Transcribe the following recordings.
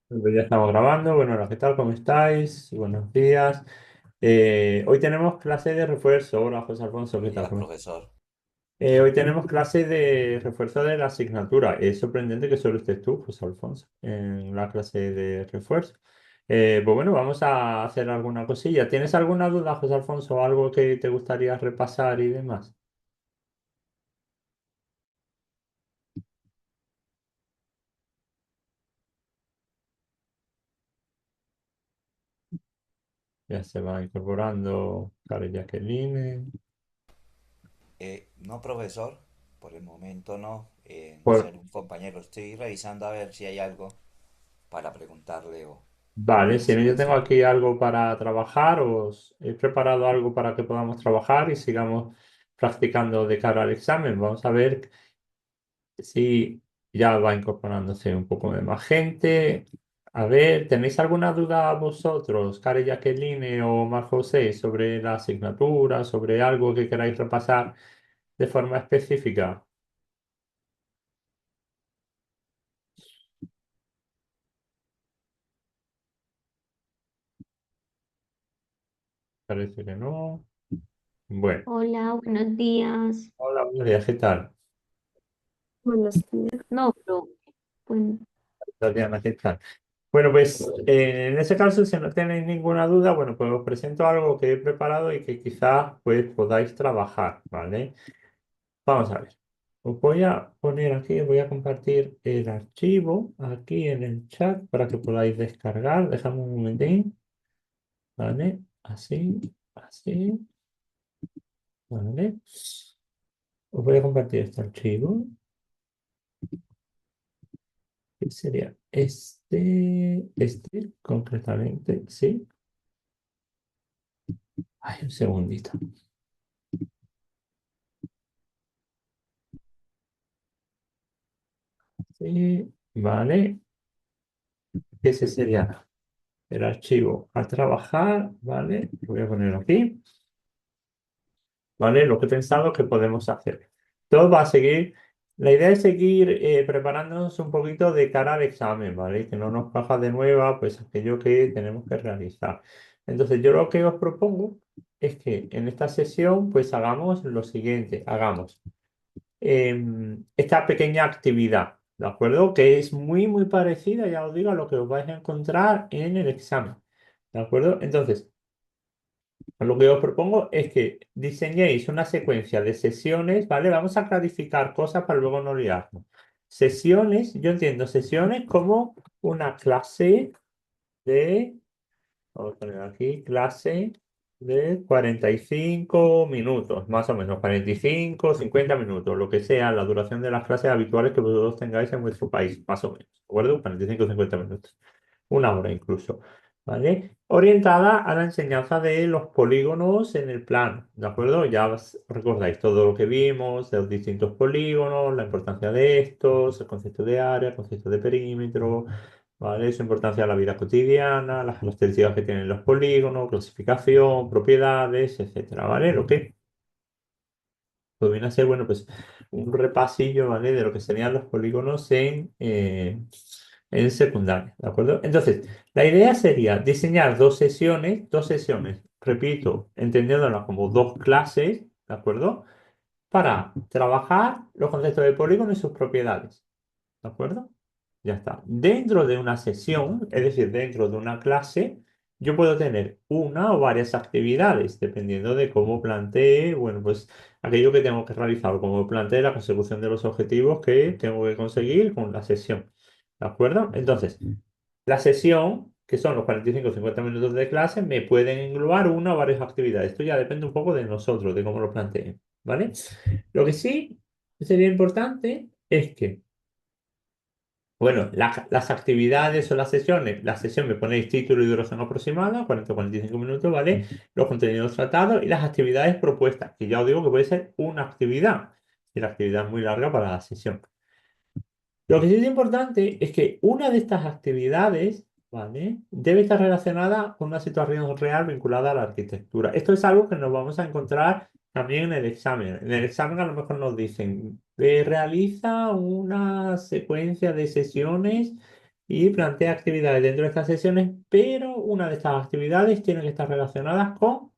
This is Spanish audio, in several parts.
Pues ya estamos grabando. Bueno, hola, ¿qué tal? ¿Cómo estáis? Buenos días. Hoy tenemos clase de refuerzo. Hola, José Alfonso, ¿qué Buenos tal? días, ¿Cómo estás? profesor. Hoy tenemos clase de refuerzo de la asignatura. Es sorprendente que solo estés tú, José Alfonso, en la clase de refuerzo. Pues bueno, vamos a hacer alguna cosilla. ¿Tienes alguna duda, José Alfonso, algo que te gustaría repasar y demás? Ya se va incorporando Karen Jacqueline. No, profesor, por el momento no. No sé, Por, algún compañero. Estoy revisando a ver si hay algo para preguntarle Vale, o si no, así yo tengo decirlo. aquí algo para trabajar, os he preparado algo para que podamos trabajar y sigamos practicando de cara al examen. Vamos a ver si ya va incorporándose un poco de más gente. A ver, ¿tenéis alguna duda vosotros, Care Jacqueline o Mar José, sobre la asignatura, sobre algo que queráis repasar de forma específica? Parece que no. Bueno, Hola, buenos días. hola, María, ¿qué tal? Buenos días. No, pero bueno, Tatiana, ¿qué tal? Bueno, pues en ese caso, si no tenéis ninguna duda, bueno, pues os presento algo que he preparado y que quizás pues podáis trabajar, ¿vale? Vamos a ver. Os voy a poner aquí, voy a compartir el archivo aquí en el chat para que podáis descargar. Dejadme un momentín, ¿vale? Así, así, ¿vale? Os voy a compartir este archivo, que sería este concretamente, ¿sí? Ay, un segundito. Sí, ¿vale? Ese sería el archivo a trabajar, ¿vale? Lo voy a poner aquí, ¿vale? Lo que he pensado que podemos hacer. Todo va a seguir. La idea es seguir preparándonos un poquito de cara al examen, ¿vale? Que no nos coja de nueva, pues aquello que tenemos que realizar. Entonces, yo lo que os propongo es que en esta sesión, pues hagamos lo siguiente, hagamos esta pequeña actividad, ¿de acuerdo? Que es muy, muy parecida, ya os digo, a lo que os vais a encontrar en el examen, ¿de acuerdo? Entonces, lo que os propongo es que diseñéis una secuencia de sesiones, ¿vale? Vamos a clarificar cosas para luego no liarnos. Sesiones, yo entiendo sesiones como una clase de vamos a poner aquí clase de 45 minutos, más o menos, 45, 50 minutos, lo que sea la duración de las clases habituales que vosotros tengáis en vuestro país, más o menos, ¿de acuerdo? 45 o 50 minutos, una hora incluso, ¿vale? Orientada a la enseñanza de los polígonos en el plano, ¿de acuerdo? Ya recordáis todo lo que vimos de los distintos polígonos, la importancia de estos, el concepto de área, el concepto de perímetro, ¿vale? Su importancia en la vida cotidiana, las características que tienen los polígonos, clasificación, propiedades, etcétera, ¿vale? Lo que pues viene a ser, bueno, pues un repasillo, ¿vale? De lo que serían los polígonos en secundaria, ¿de acuerdo? Entonces, la idea sería diseñar dos sesiones, repito, entendiéndolas como dos clases, ¿de acuerdo? Para trabajar los conceptos de polígono y sus propiedades. ¿De acuerdo? Ya está. Dentro de una sesión, es decir, dentro de una clase, yo puedo tener una o varias actividades, dependiendo de cómo plantee, bueno, pues aquello que tengo que realizar, o cómo plantee la consecución de los objetivos que tengo que conseguir con la sesión. ¿De acuerdo? Entonces, la sesión, que son los 45 o 50 minutos de clase, me pueden englobar una o varias actividades. Esto ya depende un poco de nosotros, de cómo lo planteen. ¿Vale? Lo que sí sería importante es que bueno, las actividades o las sesiones, la sesión me ponéis título y duración aproximada, 40 o 45 minutos, ¿vale? Los contenidos tratados y las actividades propuestas, que ya os digo que puede ser una actividad, y la actividad es muy larga para la sesión. Lo que sí es importante es que una de estas actividades, ¿vale? Debe estar relacionada con una situación real vinculada a la arquitectura. Esto es algo que nos vamos a encontrar también en el examen. En el examen a lo mejor nos dicen, realiza una secuencia de sesiones y plantea actividades dentro de estas sesiones, pero una de estas actividades tiene que estar relacionadas con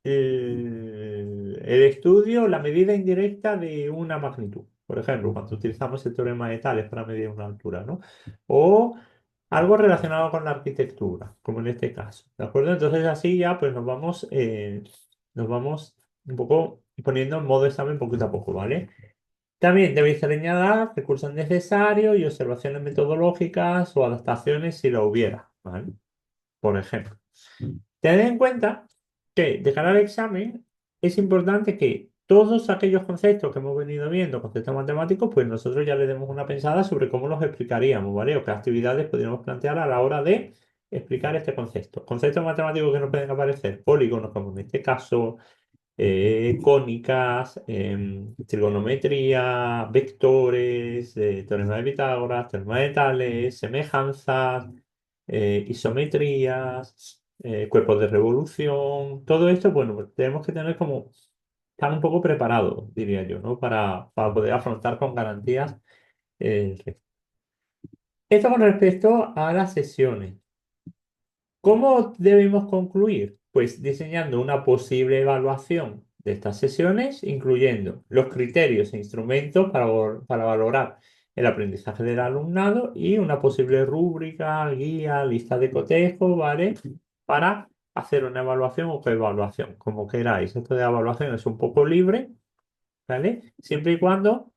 el estudio, la medida indirecta de una magnitud. Por ejemplo, cuando utilizamos el teorema de Tales para medir una altura, ¿no? O algo relacionado con la arquitectura, como en este caso, ¿de acuerdo? Entonces así ya pues nos vamos un poco poniendo en modo examen poquito a poco, ¿vale? También debéis añadir recursos necesarios y observaciones metodológicas o adaptaciones si lo hubiera, ¿vale? Por ejemplo. Tened en cuenta que de cara al examen es importante que todos aquellos conceptos que hemos venido viendo, conceptos matemáticos, pues nosotros ya le demos una pensada sobre cómo los explicaríamos, ¿vale? O qué actividades podríamos plantear a la hora de explicar este concepto. Conceptos matemáticos que nos pueden aparecer, polígonos, como en este caso, cónicas, trigonometría, vectores, teorema de Pitágoras, teorema de Tales, semejanzas, isometrías, cuerpos de revolución, todo esto, bueno, pues tenemos que tener como, estar un poco preparados, diría yo, ¿no? Para poder afrontar con garantías el resto. Esto con respecto a las sesiones. ¿Cómo debemos concluir? Pues diseñando una posible evaluación de estas sesiones, incluyendo los criterios e instrumentos para valorar el aprendizaje del alumnado y una posible rúbrica, guía, lista de cotejo, ¿vale? Para hacer una evaluación o coevaluación, como queráis. Esto de evaluación es un poco libre, ¿vale? Siempre y cuando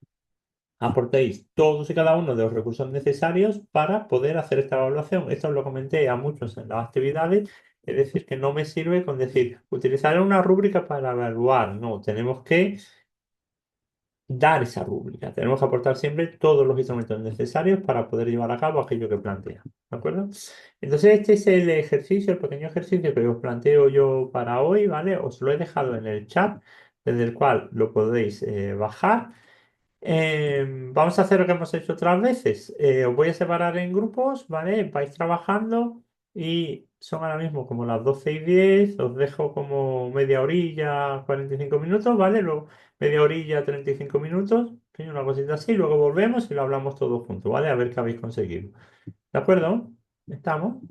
aportéis todos y cada uno de los recursos necesarios para poder hacer esta evaluación. Esto os lo comenté a muchos en las actividades, es decir, que no me sirve con decir, utilizar una rúbrica para evaluar. No, tenemos que dar esa rúbrica. Tenemos que aportar siempre todos los instrumentos necesarios para poder llevar a cabo aquello que plantea. ¿De acuerdo? Entonces, este es el ejercicio, el pequeño ejercicio que os planteo yo para hoy, ¿vale? Os lo he dejado en el chat, desde el cual lo podéis bajar. Vamos a hacer lo que hemos hecho otras veces. Os voy a separar en grupos, ¿vale? Vais trabajando y son ahora mismo como las 12:10. Os dejo como media orilla, 45 minutos, ¿vale? Luego media orilla, 35 minutos. Una cosita así. Luego volvemos y lo hablamos todos juntos, ¿vale? A ver qué habéis conseguido. ¿De acuerdo? ¿Estamos?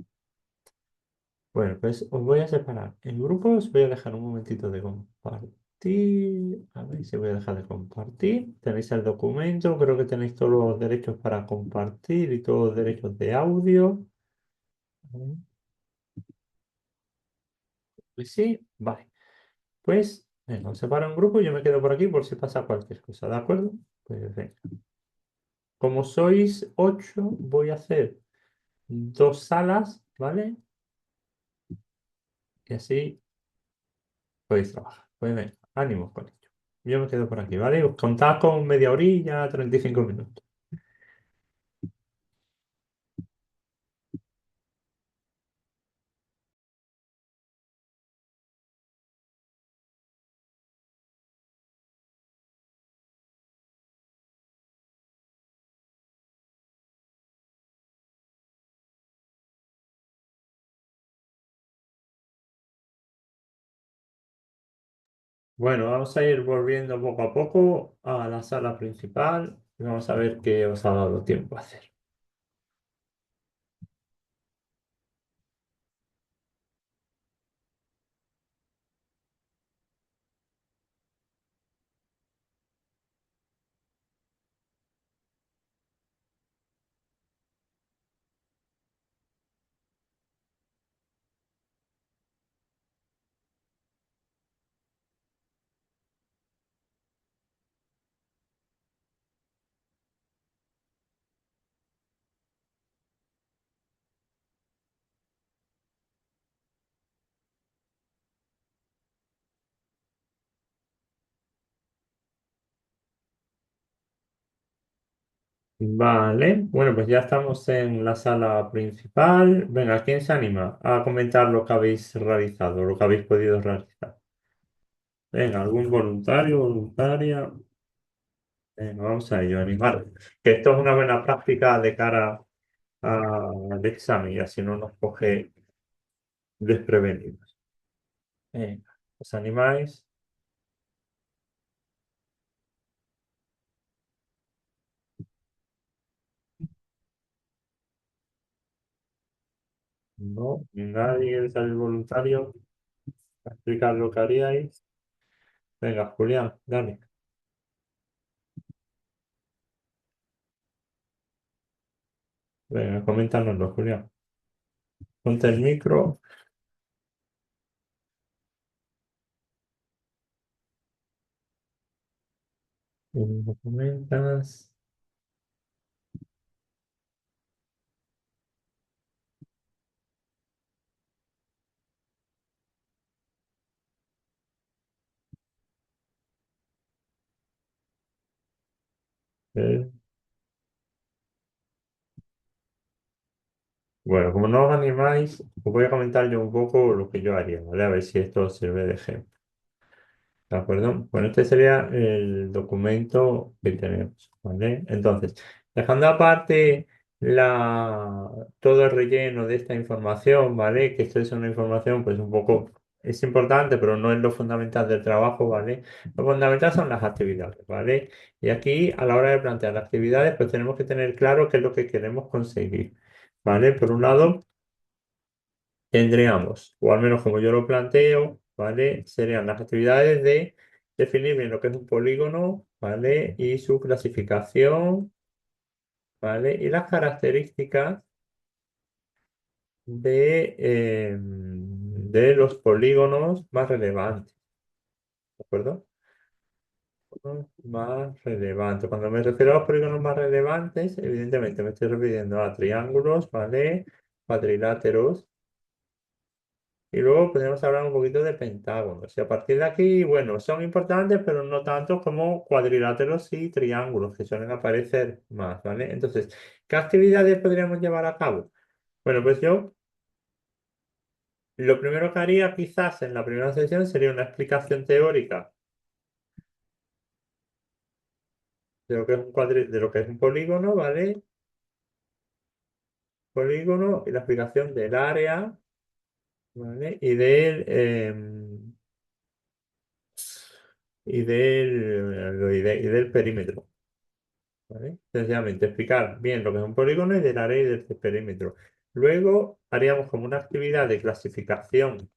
Bueno, pues os voy a separar en grupos. Voy a dejar un momentito de compartir. A ver si voy a dejar de compartir. Tenéis el documento. Creo que tenéis todos los derechos para compartir y todos los derechos de audio. Pues sí, vale. Pues venga, os separo en grupo y yo me quedo por aquí por si pasa cualquier cosa, ¿de acuerdo? Pues venga. Como sois 8, voy a hacer 2 salas, ¿vale? Y así podéis trabajar. Pues venga, ánimos con ello. Yo me quedo por aquí, ¿vale? Os contad con media orilla, 35 minutos. Bueno, vamos a ir volviendo poco a poco a la sala principal y vamos a ver qué os ha dado tiempo a hacer. Vale, bueno, pues ya estamos en la sala principal. Venga, ¿quién se anima a comentar lo que habéis realizado, lo que habéis podido realizar? Venga, algún voluntario, voluntaria. Venga, vamos a ello, animar. Que esto es una buena práctica de cara al examen y así no nos coge desprevenidos. Venga, ¿os animáis? No, nadie sale voluntario a explicar lo que haríais. Venga, Julián, dale. Venga, coméntanoslo, Julián. Ponte el micro. Y lo comentas. Eh, Bueno, como no os animáis, os voy a comentar yo un poco lo que yo haría, ¿vale? A ver si esto os sirve de ejemplo. ¿De acuerdo? Bueno, este sería el documento que tenemos, ¿vale? Entonces, dejando aparte todo el relleno de esta información, ¿vale? Que esto es una información, pues un poco, es importante, pero no es lo fundamental del trabajo, ¿vale? Lo fundamental son las actividades, ¿vale? Y aquí, a la hora de plantear las actividades, pues tenemos que tener claro qué es lo que queremos conseguir, ¿vale? Por un lado, tendríamos, o al menos como yo lo planteo, ¿vale? Serían las actividades de definir bien lo que es un polígono, ¿vale? Y su clasificación, ¿vale? Y las características de los polígonos más relevantes, ¿de acuerdo? Más relevantes. Cuando me refiero a los polígonos más relevantes, evidentemente me estoy refiriendo a triángulos, ¿vale? Cuadriláteros. Y luego podemos hablar un poquito de pentágonos. Y a partir de aquí, bueno, son importantes, pero no tanto como cuadriláteros y triángulos, que suelen aparecer más, ¿vale? Entonces, ¿qué actividades podríamos llevar a cabo? Bueno, pues yo lo primero que haría quizás en la primera sesión sería una explicación teórica de lo que es de lo que es un polígono, ¿vale? Polígono y la explicación del área, ¿vale? Y del perímetro. ¿Vale? Sencillamente explicar bien lo que es un polígono y del área y del perímetro. Luego haríamos como una actividad de clasificación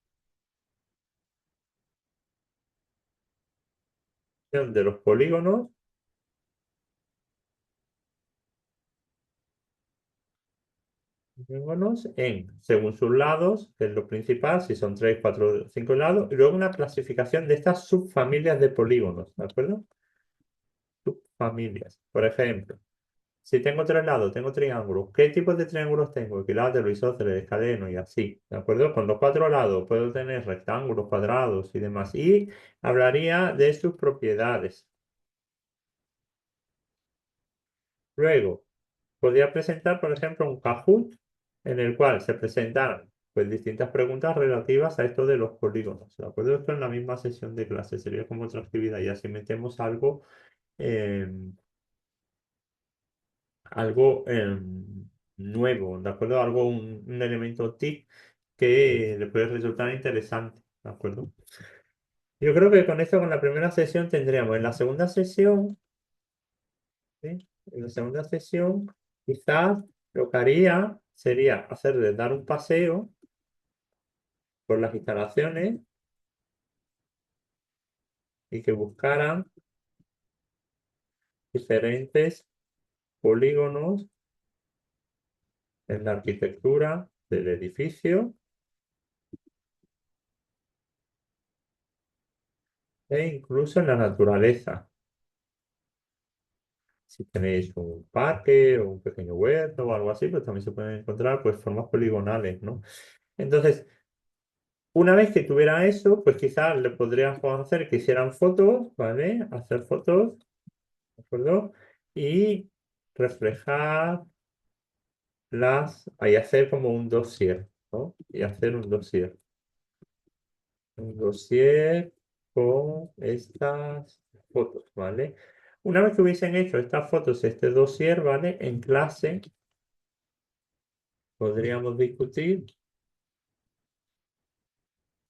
de los polígonos según sus lados, que es lo principal, si son 3, 4, 5 lados, y luego una clasificación de estas subfamilias de polígonos, ¿de acuerdo? Subfamilias. Por ejemplo, si tengo tres lados, tengo triángulos. ¿Qué tipos de triángulos tengo? Equilátero, isósceles, escaleno y así. ¿De acuerdo? Con los cuatro lados puedo tener rectángulos, cuadrados y demás. Y hablaría de sus propiedades. Luego, podría presentar, por ejemplo, un Kahoot en el cual se presentaran pues, distintas preguntas relativas a esto de los polígonos. ¿De acuerdo? Esto en la misma sesión de clase sería como otra actividad. Y así metemos eh, algo nuevo, ¿de acuerdo? Un elemento TIC que le puede resultar interesante, ¿de acuerdo? Yo creo que con esto, con la primera sesión, tendríamos en la segunda sesión, ¿sí? En la segunda sesión, quizás lo que haría sería hacerles dar un paseo por las instalaciones y que buscaran diferentes polígonos en la arquitectura del edificio e incluso en la naturaleza. Si tenéis un parque o un pequeño huerto o algo así, pues también se pueden encontrar pues formas poligonales, ¿no? Entonces, una vez que tuviera eso, pues quizás le podríamos hacer que hicieran fotos, ¿vale? Hacer fotos, ¿de acuerdo? Y reflejarlas y hacer como un dossier, ¿no? Y hacer un dossier. Un dossier con estas fotos, ¿vale? Una vez que hubiesen hecho estas fotos, este dossier, ¿vale? En clase podríamos discutir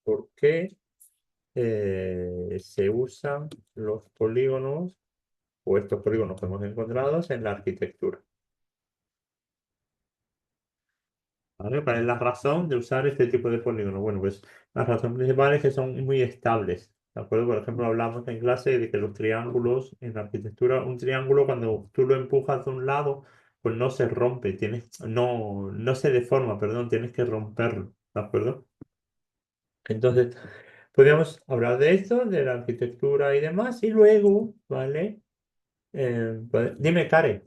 por qué se usan los polígonos o estos polígonos que hemos encontrado en la arquitectura. ¿Vale? ¿Cuál es la razón de usar este tipo de polígono? Bueno, pues la razón principal es que son muy estables. ¿De acuerdo? Por ejemplo, hablamos en clase de que los triángulos, en la arquitectura, un triángulo cuando tú lo empujas de un lado, pues no se rompe, no se deforma, perdón, tienes que romperlo. ¿De acuerdo? Entonces, podríamos hablar de esto, de la arquitectura y demás, y luego, ¿vale? Dime, Karen,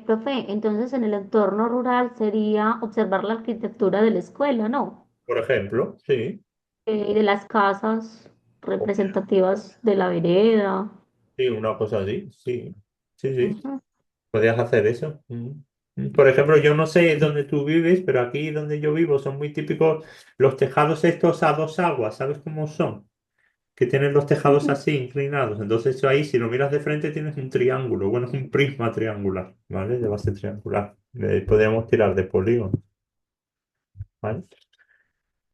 Profe, entonces en el entorno rural sería observar la arquitectura de la escuela, ¿no? por ejemplo, sí. De las casas representativas de la vereda. Sí, una cosa así, sí, sí, sí, Ujú. podrías hacer eso. Por ejemplo, yo no sé dónde tú vives, pero aquí donde yo vivo son muy típicos los tejados estos a dos aguas, ¿sabes cómo son? Que tienen los tejados así inclinados. Entonces tú ahí, si lo miras de frente, tienes un triángulo, bueno, es un prisma triangular, ¿vale? De base triangular. Podríamos tirar de polígono, ¿vale?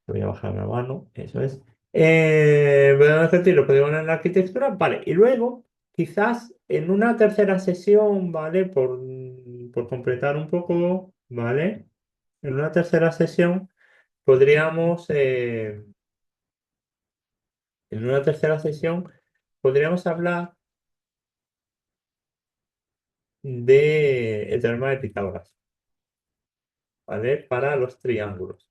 Voy a bajar la mano, eso es. Podemos repetirlo, podemos poner en la arquitectura, vale. Y luego, quizás en una tercera sesión, ¿vale? Por completar un poco, ¿vale? En una tercera sesión podríamos, en una tercera sesión podríamos hablar de el teorema de Pitágoras, ¿vale? Para los triángulos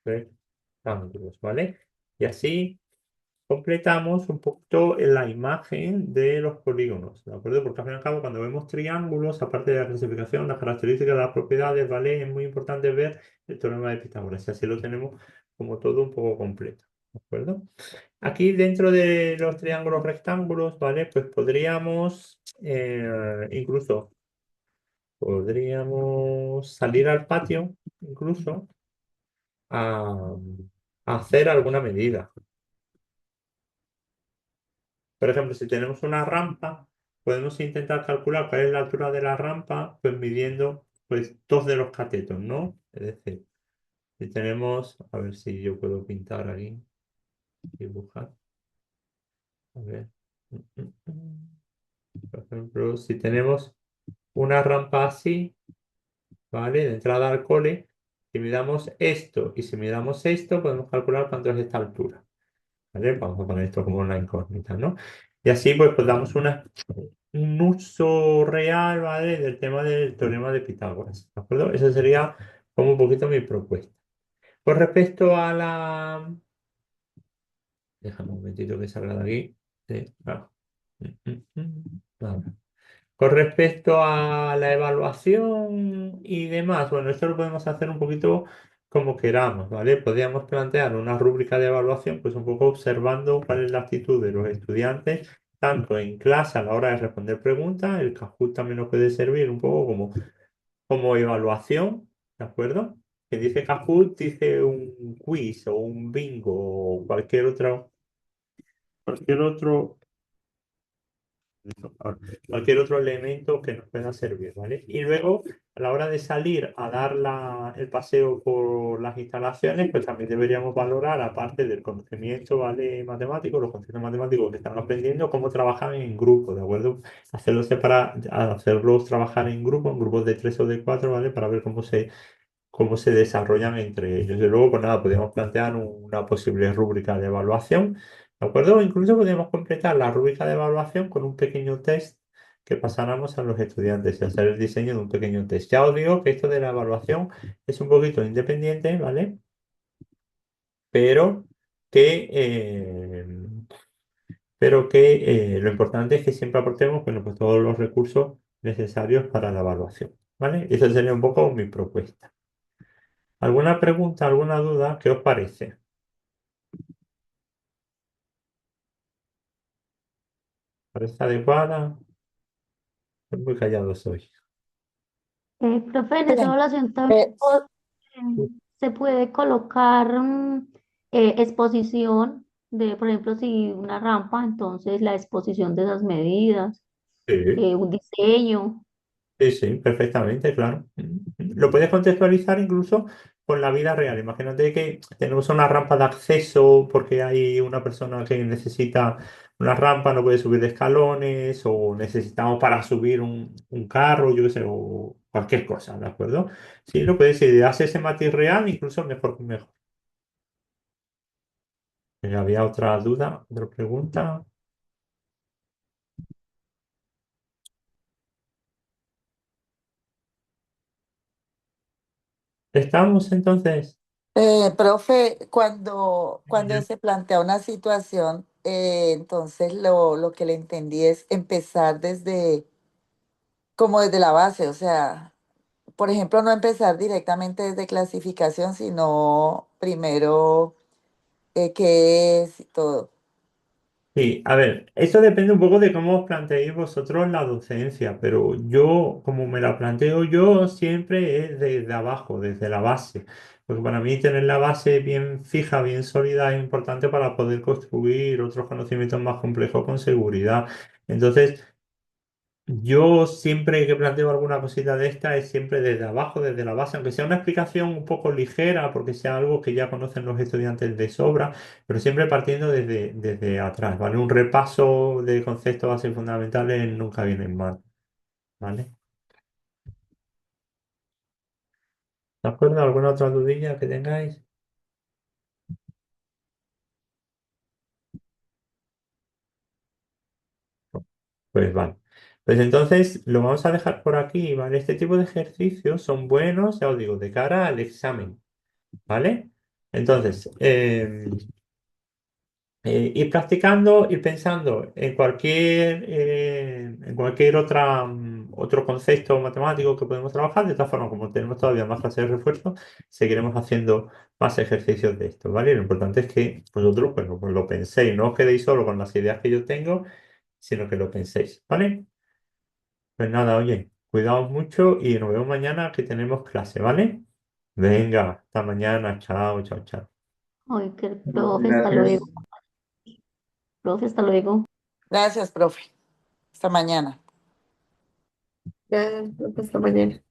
rectángulos, ¿vale? Y así completamos un poquito la imagen de los polígonos, ¿de acuerdo? Porque al fin y al cabo, cuando vemos triángulos, aparte de la clasificación, las características, las propiedades, ¿vale? Es muy importante ver el teorema de Pitágoras, y así lo tenemos como todo un poco completo, ¿de acuerdo? Aquí dentro de los triángulos rectángulos, ¿vale? Pues incluso podríamos salir al patio, incluso, a, a hacer alguna medida. Por ejemplo, si tenemos una rampa, podemos intentar calcular cuál es la altura de la rampa, pues midiendo pues dos de los catetos, ¿no? Es decir, si tenemos, a ver si yo puedo pintar aquí, dibujar. A ver. Por ejemplo, si tenemos una rampa así, ¿vale? De entrada al cole, si midamos esto y si midamos esto, podemos calcular cuánto es esta altura. ¿Vale? Vamos a poner esto como una incógnita, ¿no? Y así pues damos un uso real, ¿vale? Del tema del teorema de Pitágoras, ¿de acuerdo? Esa sería como un poquito mi propuesta. Con respecto a la... Déjame un momentito que salga de aquí. Sí, claro. Vale. Con respecto a la evaluación y demás, bueno, esto lo podemos hacer un poquito como queramos, ¿vale? Podríamos plantear una rúbrica de evaluación, pues un poco observando cuál es la actitud de los estudiantes, tanto en clase a la hora de responder preguntas, el Kahoot también nos puede servir un poco como evaluación, ¿de acuerdo? Que dice Kahoot, dice un quiz o un bingo o cualquier otro Ahora, cualquier otro elemento que nos pueda servir, ¿vale? Y luego, a la hora de salir a dar el paseo por las instalaciones, pues también deberíamos valorar, aparte del conocimiento, ¿vale? Matemático, los conceptos matemáticos que están aprendiendo, cómo trabajan en grupo, ¿de acuerdo? Hacerlos trabajar en grupos de tres o de cuatro, ¿vale? Para ver cómo se desarrollan entre ellos. Y luego, pues nada, podríamos plantear una posible rúbrica de evaluación, ¿de acuerdo? O incluso podríamos completar la rúbrica de evaluación con un pequeño test que pasáramos a los estudiantes y hacer el diseño de un pequeño test. Ya os digo que esto de la evaluación es un poquito independiente, ¿vale? Pero que, eh, pero que lo importante es que siempre aportemos, bueno, pues todos los recursos necesarios para la evaluación, ¿vale? Esa sería un poco mi propuesta. ¿Alguna pregunta, alguna duda? ¿Qué os parece? ¿Parece adecuada? Muy callado soy. Profe, en esa evaluación también se puede colocar exposición de, por ejemplo, si una rampa, entonces la exposición de esas medidas, Sí, un diseño. sí, sí, perfectamente, claro. Lo puedes contextualizar incluso con la vida real. Imagínate que tenemos una rampa de acceso porque hay una persona que necesita una rampa, no puede subir de escalones, o necesitamos para subir un carro, yo qué sé, o cualquier cosa, ¿de acuerdo? Sí, lo puedes, si hace ese matiz real, incluso mejor que mejor. ¿Había otra duda, otra pregunta? ¿Estamos entonces? Profe, cuando se plantea una situación, entonces lo que le entendí es empezar como desde la base, o sea, por ejemplo, no empezar directamente desde clasificación, sino primero qué es y todo. Sí, a ver, esto depende un poco de cómo os planteéis vosotros la docencia, pero yo, como me la planteo yo, siempre es desde abajo, desde la base, porque para mí tener la base bien fija, bien sólida es importante para poder construir otros conocimientos más complejos con seguridad. Entonces, yo siempre que planteo alguna cosita de esta es siempre desde abajo, desde la base, aunque sea una explicación un poco ligera, porque sea algo que ya conocen los estudiantes de sobra, pero siempre partiendo desde atrás, ¿vale? Un repaso de conceptos básicos fundamentales nunca viene mal, ¿vale? ¿De acuerdo? ¿Alguna otra dudilla que tengáis? Pues vale. Pues entonces lo vamos a dejar por aquí, ¿vale? Este tipo de ejercicios son buenos, ya os digo, de cara al examen, ¿vale? Entonces, ir practicando, ir pensando en cualquier otro concepto matemático que podemos trabajar. De todas formas, como tenemos todavía más clases de refuerzo, seguiremos haciendo más ejercicios de esto, ¿vale? Lo importante es que vosotros pues lo penséis, no os quedéis solo con las ideas que yo tengo, sino que lo penséis, ¿vale? Pues nada, oye, cuidaos mucho y nos vemos mañana que tenemos clase, ¿vale? Venga, hasta mañana, chao, chao, chao. Ay, que el profe, hasta luego. Gracias. Profe, hasta luego. Gracias, profe. Hasta mañana. Ya, hasta mañana.